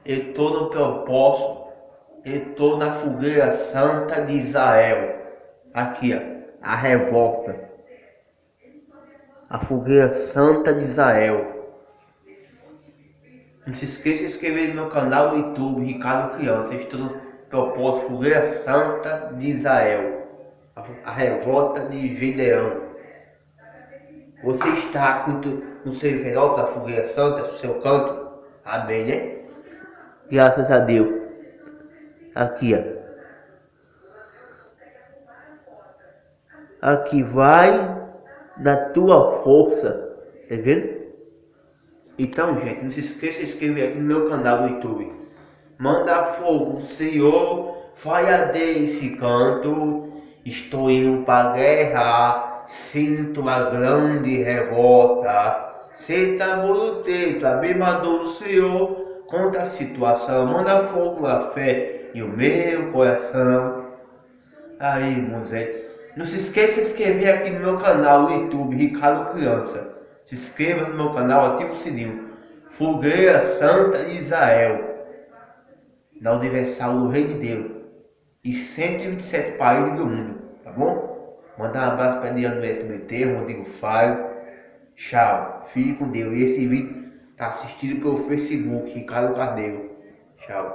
Eu estou no propósito, eu estou na fogueira santa de Israel. Aqui, ó, a revolta. A fogueira santa de Israel. Não se esqueça de se inscrever no meu canal no YouTube, Ricardo Criança. Eu estou no propósito Fogueira Santa de Israel. A revolta de Gideão. Você está no seu envelope da Fogueira Santa, no seu canto? Amém, né? Graças a Deus. Aqui, ó. Aqui vai na tua força. Tá vendo? Então, gente, não se esqueça de se inscrever aqui no meu canal no YouTube. Manda fogo, Senhor, falha desse canto. Estou indo para guerra, sinto a grande revolta. Senta no teito, a mesma dor do Senhor contra a situação. Manda fogo na fé e o meu coração. Aí, Moisés, não se esqueça de se inscrever aqui no meu canal no YouTube, Ricardo Criança. Se inscreva no meu canal, ative o sininho. Fogueira Santa de Israel, da Universal do Rei de Deus, e 127 países do mundo, tá bom? Mandar um abraço para Adriano do SBT, Rodrigo Fábio. Tchau, fique com Deus. E esse vídeo está assistido pelo Facebook, Ricardo Carneiro. Tchau.